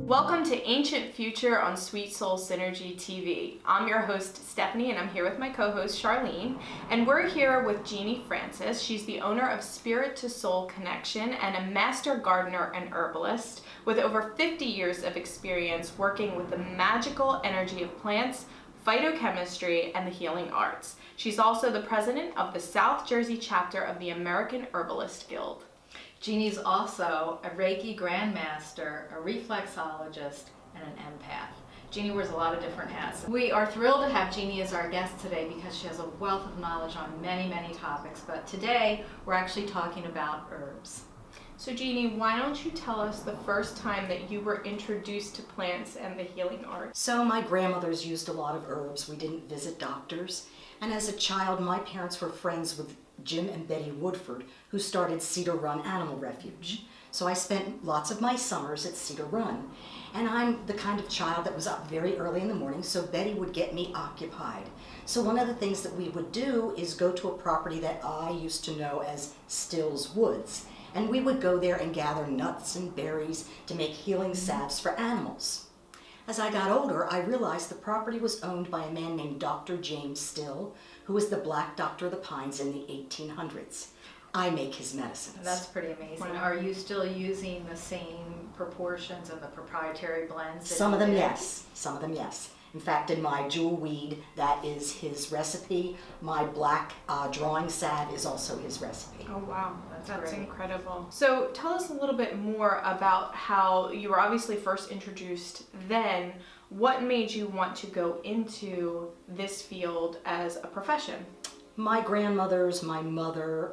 Welcome to Ancient Future on Sweet Soul Synergy TV. I'm your host, Stephanie, and I'm here with my co-host, Charlene. And we're here with Jeannie Francis. She's the owner of Spirit to Soul Connection and a master gardener and herbalist with over 50 years of experience working with the magical energy of plants, phytochemistry, and the healing arts. She's also the president of the South Jersey chapter of the American Herbalist Guild. Jeannie's also a Reiki Grand Master, a reflexologist, and an empath. Jeannie wears a lot of different hats. We are thrilled to have Jeannie as our guest today because she has a wealth of knowledge on many topics, but today we're actually talking about herbs. So Jeannie, why don't you tell us the first time that you were introduced to plants and the healing arts? So my grandmothers used a lot of herbs. We didn't visit doctors. And as a child, my parents were friends with Jim and Betty Woodford, who started Cedar Run Animal Refuge. So I spent lots of my summers at Cedar Run. And I'm the kind of child that was up very early in the morning, so Betty would get me occupied. So one of the things that we would do is go to a property that I used to know as Still's Woods. And we would go there and gather nuts and berries to make healing salves for animals. As I got older, I realized the property was owned by a man named Dr. James Still, who was the Black Doctor of the Pines in the 1800s. I make his medicines. That's pretty amazing. Wow. Are you still using the same proportions and the proprietary blends? Some of them, yes. Some of them, yes. In fact, in my jewel weed, that is his recipe. My black drawing salve is also his recipe. Oh wow, that's great. incredible. So tell us a little bit more about how you were obviously first introduced then. What made you want to go into this field as a profession? My grandmothers, my mother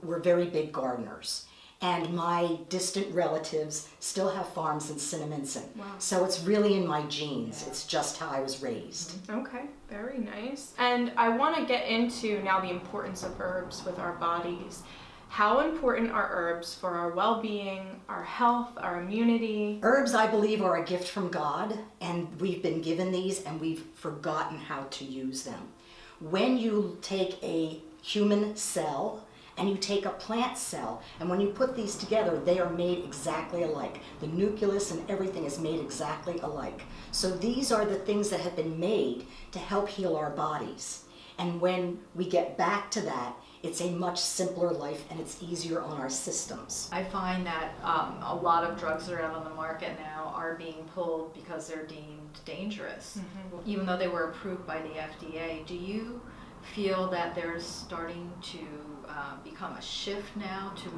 were very big gardeners. And my distant relatives still have farms in Cinnaminson. Wow. So it's really in my genes. It's just how I was raised. Okay, very nice. And I want to get into now the importance of herbs with our bodies. How important are herbs for our well-being, our health, our immunity? Herbs, I believe, are a gift from God, and we've been given these and we've forgotten how to use them. When you take a human cell and you take a plant cell, and when you put these together, they are made exactly alike. The nucleus and everything is made exactly alike. So these are the things that have been made to help heal our bodies. And when we get back to that, it's a much simpler life and it's easier on our systems. I find that a lot of drugs that are out on the market now are being pulled because they're deemed dangerous, even though they were approved by the FDA. Do you feel that there's starting to become a shift now to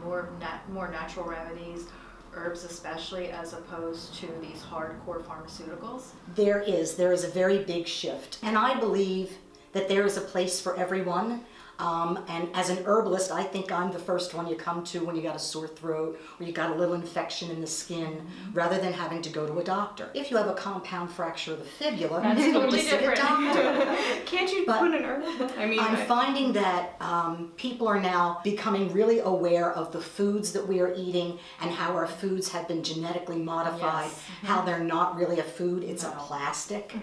more natural remedies, herbs especially, as opposed to these hardcore pharmaceuticals? There is a very big shift. And I believe that there is a place for everyone. And as an herbalist, I think I'm the first one you come to when you got a sore throat or you got a little infection in the skin, rather than having to go to a doctor. If you have a compound fracture of the fibula, That's you totally need to see a different. doctor. Can't you But put an herb? I'm finding that people are now becoming really aware of the foods that we are eating and how our foods have been genetically modified, Yes. how they're not really a food, it's a plastic.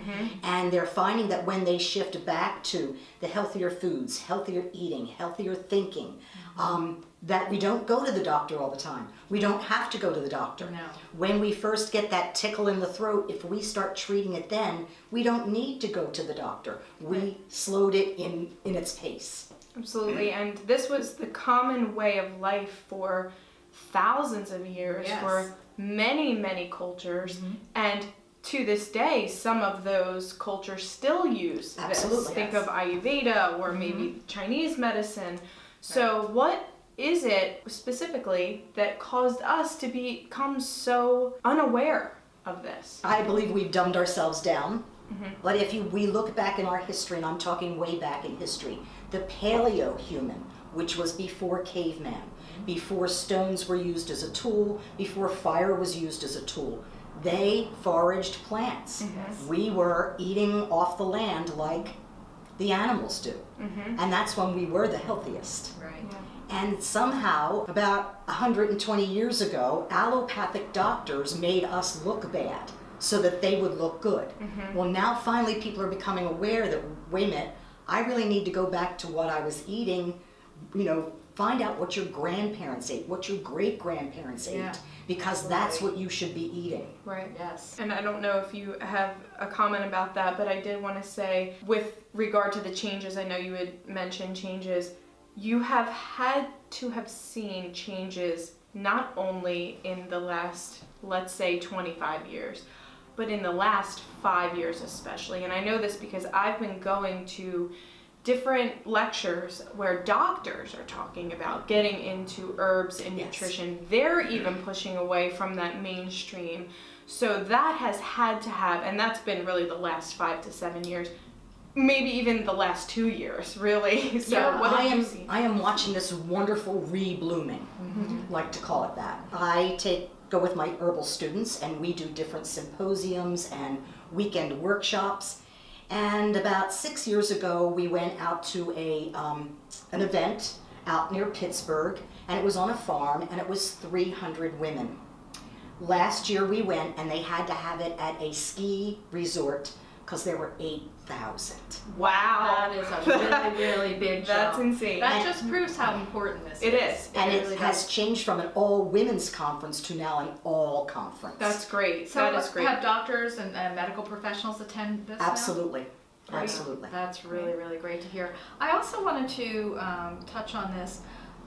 And they're finding that when they shift back to the healthier foods, healthier eating, healthier thinking, that we don't go to the doctor all the time. We don't have to go to the doctor. No. When we first get that tickle in the throat, if we start treating it then, we don't need to go to the doctor. We slowed it in its pace. Absolutely, and this was the common way of life for thousands of years, Yes. for many cultures, and to this day, some of those cultures still use this. Absolutely, Think yes. of Ayurveda or maybe Chinese medicine. So what is it specifically that caused us to become so unaware of this? I believe we've dumbed ourselves down. But if we look back in our history, and I'm talking way back in history, the paleo-human, which was before caveman, before stones were used as a tool, before fire was used as a tool, they foraged plants. We were eating off the land like the animals do. And that's when we were the healthiest. Right. And somehow, about 120 years ago, allopathic doctors made us look bad so that they would look good. Well, now finally people are becoming aware that, wait a minute, I really need to go back to what I was eating, Find out what your grandparents ate, what your great-grandparents ate, because that's what you should be eating. Right. Yes. And I don't know if you have a comment about that, but I did want to say, with regard to the changes, I know you had mentioned changes, you have had to have seen changes not only in the last, let's say, 25 years, but in the last 5 years especially. And I know this because I've been going to different lectures where doctors are talking about getting into herbs and nutrition. They're even pushing away from that mainstream. So that has had to have, and that's been really the last 5 to 7 years, maybe even the last 2 years, really. So what have you seen? I am watching this wonderful re-blooming, like to call it that. I go with my herbal students, and we do different symposiums and weekend workshops. And about 6 years ago, we went out to an event out near Pittsburgh, and it was on a farm, and it was 300 women. Last year we went, and they had to have it at a ski resort because there were 8,000. Wow. That is a really, really big jump. That's insane. That just proves how important this It is. And it really has changed from an all-women's conference to now an all-conference. That's great. So that is great. have doctors and medical professionals attend this now? Absolutely. Great. Absolutely. That's really, really great to hear. I also wanted to touch on this.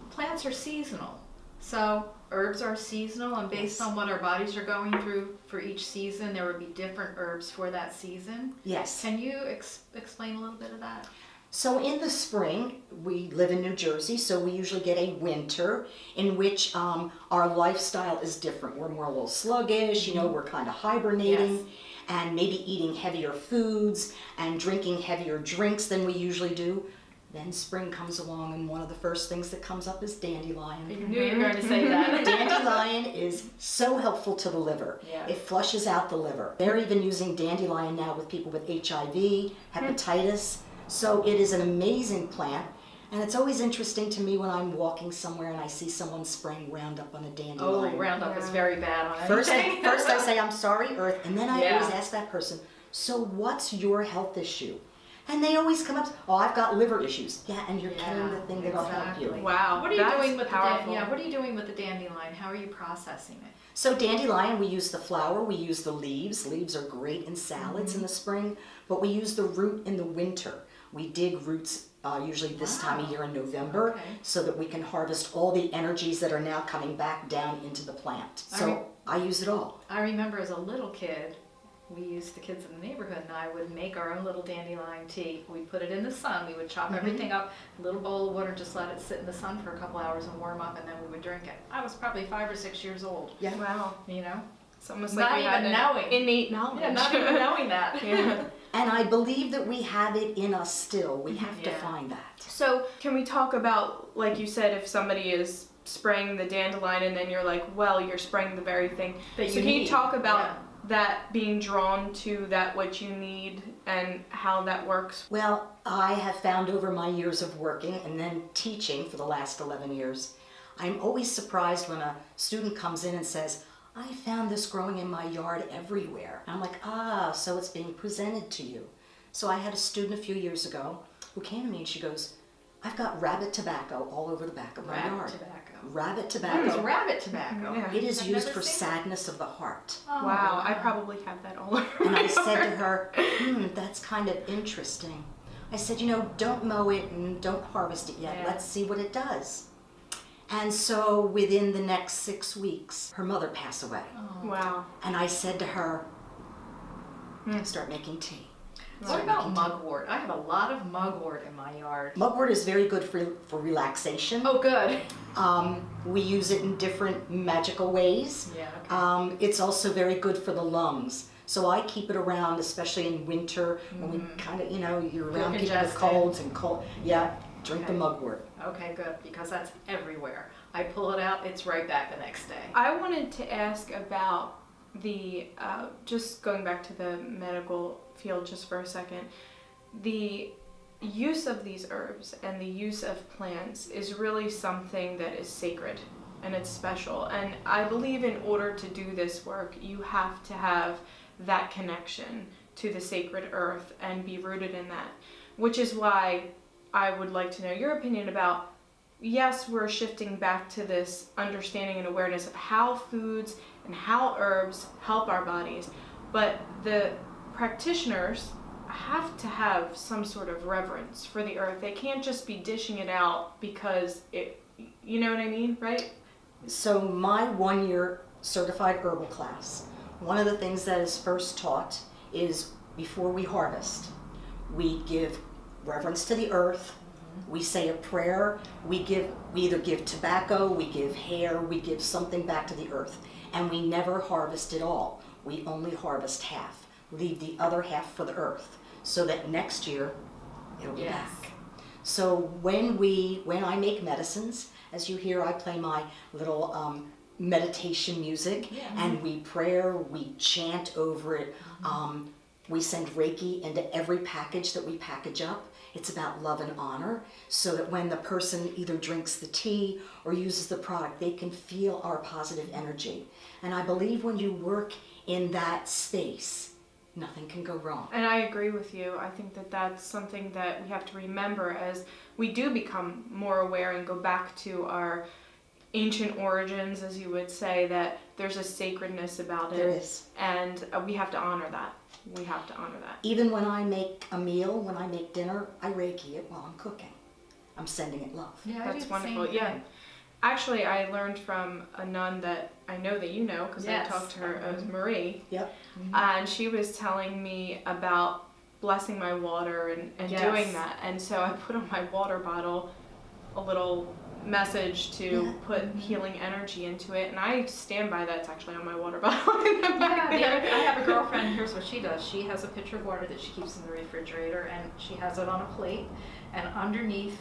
Plants are seasonal. So herbs are seasonal, and based on what our bodies are going through for each season, there would be different herbs for that season. Yes. Can you explain a little bit of that? So in the spring, we live in New Jersey, so we usually get a winter in which our lifestyle is different. We're more a little sluggish, you know, we're kind of hibernating and maybe eating heavier foods and drinking heavier drinks than we usually do. Then spring comes along, and one of the first things that comes up is dandelion. I knew you were going to say that. Dandelion is so helpful to the liver. Yeah. It flushes out the liver. They're even using dandelion now with people with HIV, hepatitis. So it is an amazing plant. And it's always interesting to me when I'm walking somewhere and I see someone spraying Roundup on a dandelion. Oh, Roundup is very bad on First anything. I say, I'm sorry, Earth. And then I Yeah. always ask that person, so what's your health issue? And they always come up, oh, I've got liver issues. Yeah, and you're killing the thing that'll help you. Wow. What are you that's doing with powerful. what are you doing with the dandelion? How are you processing it? So dandelion, we use the flower, we use the leaves. Leaves are great in salads in the spring, but we use the root in the winter. We dig roots usually this time of year in November, so that we can harvest all the energies that are now coming back down into the plant. So I use it all. I remember as a little kid, we used the kids in the neighborhood, and I would make our own little dandelion tea. We'd put it in the sun. We would chop everything up, a little bowl of water, just let it sit in the sun for a couple hours and warm up, and then we would drink it. I was probably 5 or 6 years old. Yeah. Wow. You know? It's almost Not like we had even an knowing. innate knowledge. Yeah, not even knowing that. Yeah. And I believe that we have it in us still. We have to find that. So can we talk about, like you said, if somebody is spraying the dandelion and then you're like, well, you're spraying the very thing. That So you can you need. talk about that being drawn to that what you need and how that works? Well, I have found over my years of working and then teaching for the last 11 years, I'm always surprised when a student comes in and says, I found this growing in my yard everywhere. And I'm like, so it's being presented to you. So I had a student a few years ago who came to me and she goes, I've got rabbit tobacco all over the back of my yard. Tobacco. Rabbit What tobacco. is rabbit tobacco? Yeah. It is I've used never for seen that. sadness of the heart. Oh, Wow, I probably have that all over. And my I said to yard. her, that's kind of interesting. I said, don't mow it and don't harvest it yet. Yeah. Let's see what it does. And so within the next 6 weeks, her mother passed away. Wow. And I said to her, start making tea. What about mugwort? I have a lot of mugwort in my yard. Mugwort is very good for relaxation. Oh, good. We use it in different magical ways. Yeah, okay. It's also very good for the lungs. So I keep it around, especially in winter when we kind of, you're around people with congested. colds and cold. Yeah, drink the mugwort. Okay, good, because that's everywhere. I pull it out, it's right back the next day. I wanted to ask about the, just going back to the medical field just for a second, the use of these herbs and the use of plants is really something that is sacred and it's special. And I believe in order to do this work, you have to have that connection to the sacred earth and be rooted in that, which is why I would like to know your opinion about yes, we're shifting back to this understanding and awareness of how foods and how herbs help our bodies, but the practitioners have to have some sort of reverence for the earth. They can't just be dishing it out because it, you know what I mean, right? So my 1-year certified herbal class, one of the things that is first taught is before we harvest, we give reverence to the earth, we say a prayer, we either give tobacco, we give hair, we give something back to the earth, and we never harvest it all. We only harvest half, leave the other half for the earth, so that next year it'll be back. So when I make medicines, as you hear, I play my little meditation music, and we prayer, we chant over it. We send Reiki into every package that we package up. It's about love and honor, so that when the person either drinks the tea or uses the product, they can feel our positive energy. And I believe when you work in that space, nothing can go wrong. And I agree with you. I think that that's something that we have to remember as we do become more aware and go back to our ancient origins, as you would say, that there's a sacredness about it. There is. And we have to honor that. We have to honor that. Even when I make a meal, when I make dinner, I Reiki it while I'm cooking. I'm sending it love. Yeah, That's wonderful. Yeah. Actually, I learned from a nun that I know that you know, because I talked to her, it was Marie. Yep. And she was telling me about blessing my water and doing that. And so I put on my water bottle a little message to put healing energy into it, and I stand by that. It's actually on my water bottle in the back there. I have a girlfriend, here's what she does. She has a pitcher of water that she keeps in the refrigerator, and she has it on a plate, and underneath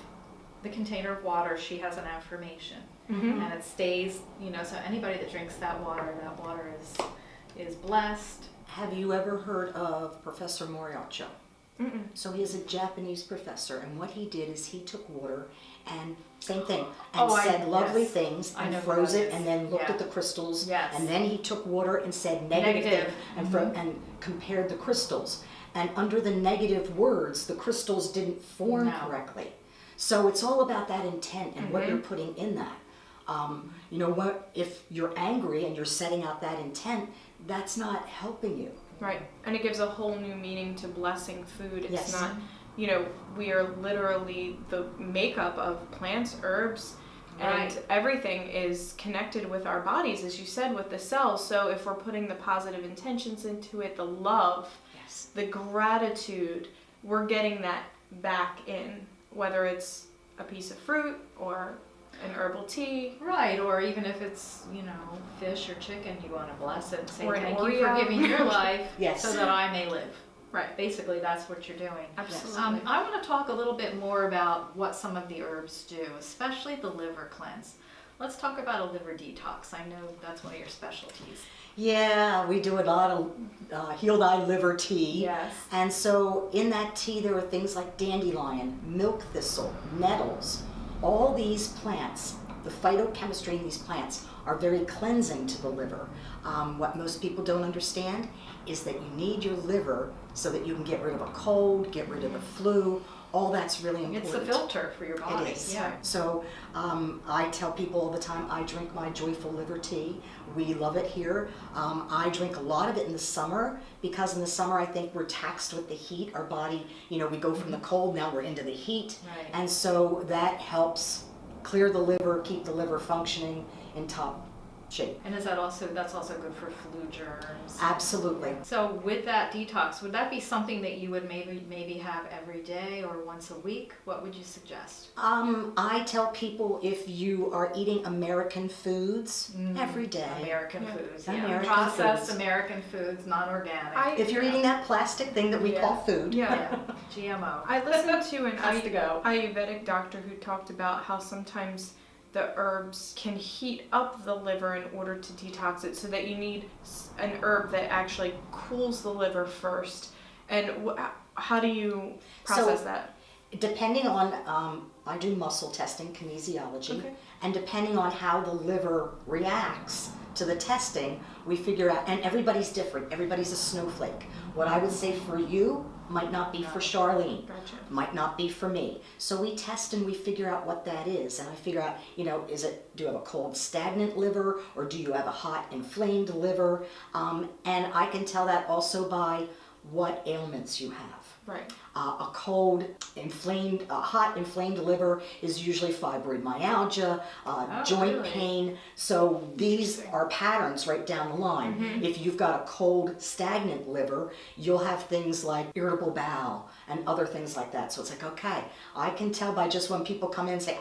the container of water she has an affirmation. And it stays, so anybody that drinks that water is blessed. Have you ever heard of Professor Moriarty? So he is a Japanese professor, and what he did is he took water and same thing, and said lovely things and froze it, and then looked at the crystals, and then he took water and said negative things and compared the crystals, and under the negative words the crystals didn't form correctly. So it's all about that intent and what you're putting in that. What if you're angry and you're setting out that intent, that's not helping you. Right, and it gives a whole new meaning to blessing food. It's not, we are literally the makeup of plants, herbs, and everything is connected with our bodies, as you said, with the cells. So if we're putting the positive intentions into it, the love, the gratitude, we're getting that back in, whether it's a piece of fruit or an herbal tea. Right, or even if it's, fish or chicken, you want to bless it and say, or thank you for giving your life so that I may live. Right. Basically, that's what you're doing. Absolutely. I want to talk a little bit more about what some of the herbs do, especially the liver cleanse. Let's talk about a liver detox. I know that's one of your specialties. Yeah, we do a lot of healed eye liver tea. Yes. And so in that tea there are things like dandelion, milk thistle, nettles. All these plants, the phytochemistry in these plants are very cleansing to the liver. What most people don't understand is that you need your liver so that you can get rid of a cold, get rid of the flu. All that's really important. It's the filter for your body. It is. Yeah. So I tell people all the time, I drink my joyful liver tea. We love it here. I drink a lot of it in the summer because in the summer I think we're taxed with the heat. Our body, we go from the cold, now we're into the heat. Right. And so that helps clear the liver, keep the liver functioning in top shape. And that's also good for flu germs? Absolutely. So with that detox, would that be something that you would maybe have every day or once a week? What would you suggest? I tell people if you are eating American foods every day. American foods, American processed foods. American foods, non-organic. If you're eating that plastic thing that we call food. GMO. I listened to an Has to go. Ayurvedic doctor who talked about how sometimes the herbs can heat up the liver in order to detox it, so that you need an herb that actually cools the liver first. And how do you process that? Depending on, I do muscle testing, kinesiology, and depending on how the liver reacts to the testing, we figure out, and everybody's different, everybody's a snowflake. What I would say for you might not be for Charlene, Gotcha. might not be for me. So we test and we figure out what that is, and I figure out, do you have a cold stagnant liver, or do you have a hot inflamed liver? And I can tell that also by what ailments you have. Right. A hot inflamed liver is usually fibromyalgia, joint really? pain. So these are patterns right down the line. If you've got a cold, stagnant liver, you'll have things like irritable bowel and other things like that. So it's like, okay, I can tell by just when people come in and say,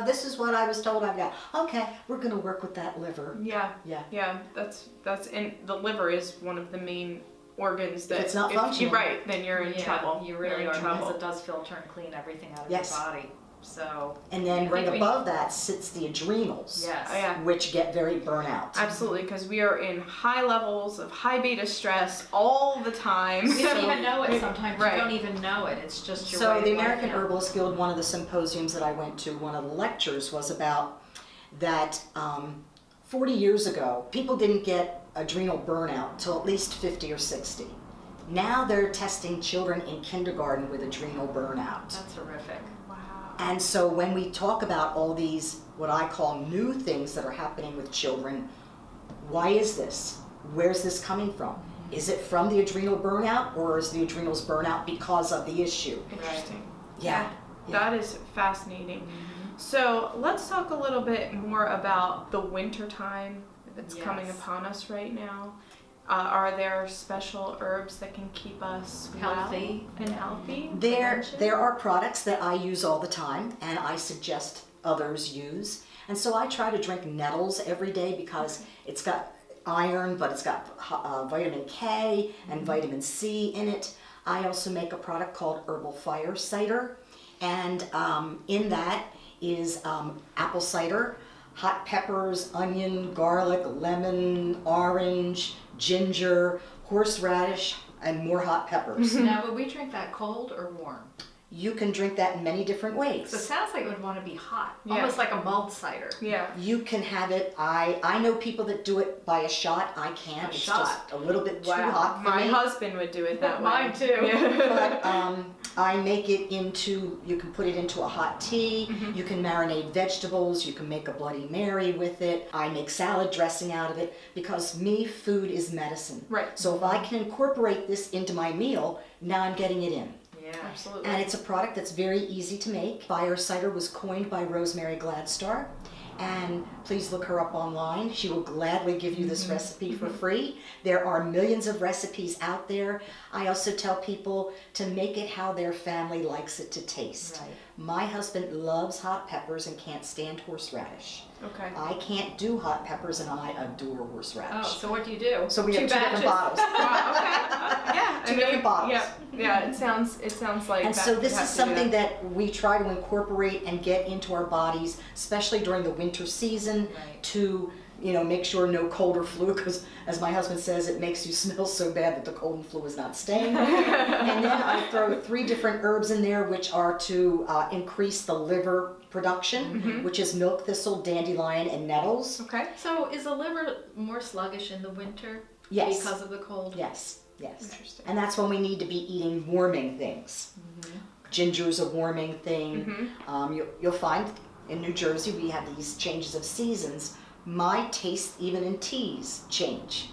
this is what I was told I've got. Okay, we're going to work with that liver. Yeah. Yeah. Yeah. That's and the liver is one of the main organs that If it's not functioning, right, then you're in trouble. You really You're are, in trouble. because it does filter and clean everything out of Yes. your body. So. And then I right think above that sits the adrenals, Yes. Oh, yeah. which get very burnout. Absolutely, because we are in high levels of high beta stress all the time. You don't even know it sometimes. Right. You don't even know it. It's just your way So of the life American now. Herbalist Guild, one of the symposiums that I went to, one of the lectures was about that 40 years ago, people didn't get adrenal burnout till at least 50 or 60. Now they're testing children in kindergarten with adrenal burnout. That's horrific. Wow. And so when we talk about all these, what I call new things that are happening with children, why is this? Where's this coming from? Is it from the adrenal burnout, or is the adrenals burnout because of the issue? Interesting. Yeah. That is fascinating. So let's talk a little bit more about the winter time that's coming Yes. upon us right now. Are there special herbs that can keep us Healthy. well and healthy? There are products that I use all the time, and I suggest others use. And so I try to drink nettles every day because it's got iron, but it's got vitamin K and vitamin C in it. I also make a product called Herbal Fire Cider, and in that is apple cider, hot peppers, onion, garlic, lemon, orange, ginger, horseradish, and more hot peppers. Now, would we drink that cold or warm? You can drink that in many different ways. So it sounds like it would want to be hot, Yeah. almost like a mulled cider. Yeah. You can have it, I know people that do it by a shot. I can't. It's shot. just a little bit too Wow. hot for My me. husband would do it that way. Mine too. Yeah. But I make it into, you can put it into a hot tea, you can marinate vegetables, you can make a Bloody Mary with it. I make salad dressing out of it because food is medicine. Right. So if I can incorporate this into my meal, now I'm getting it in. Yeah. Absolutely. And it's a product that's very easy to make. Fire cider was coined by Rosemary Gladstar. And please look her up online. She will gladly give you this recipe for free. There are millions of recipes out there. I also tell people to make it how their family likes it to taste. Right. My husband loves hot peppers and can't stand horseradish. Okay. I can't do hot peppers and I adore horseradish. Oh, so what do you do? So we have two different batches. bottles. Wow, okay. Yeah. Two different bottles. Yeah. It sounds like. And that so would this have is to do something that. that we try to incorporate and get into our bodies, especially during the winter season, Right. to make sure no cold or flu, because as my husband says, it makes you smell so bad that the cold and flu is not staying. And then I throw 3 different herbs in there, which are to increase the liver production, which is milk thistle, dandelion, and nettles. Okay. So is the liver more sluggish in the winter? Yes. Because of the cold? Yes. Interesting. And that's when we need to be eating warming things. Ginger's a warming thing. You'll find in New Jersey we have these changes of seasons. My taste, even in teas, change.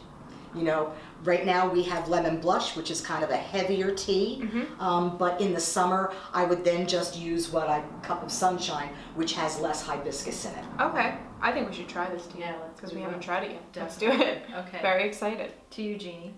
Right now we have lemon blush, which is kind of a heavier tea. But in the summer, I would then just use cup of sunshine, which has less hibiscus in it. Okay. I think we should try this tea. Yeah, Because we will. haven't tried it yet. Let's do Definitely. it. Okay. Very excited. To you, Jeannie.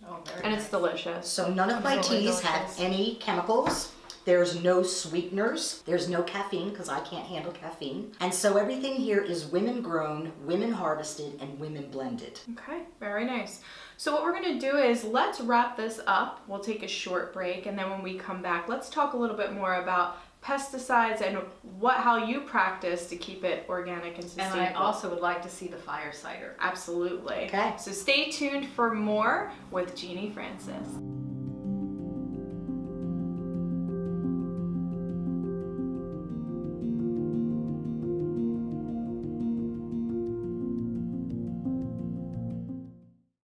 Oh, very And nice. it's delicious. So none of my Absolutely teas have delicious. any chemicals. There's no sweeteners. There's no caffeine because I can't handle caffeine. And so everything here is women grown, women harvested, and women blended. Okay, very nice. So what we're gonna do is let's wrap this up. We'll take a short break, and then when we come back, let's talk a little bit more about pesticides and how you practice to keep it organic and And sustainable. I also would like to see the fire cider. Absolutely. Okay. So stay tuned for more with Jeannie Francis.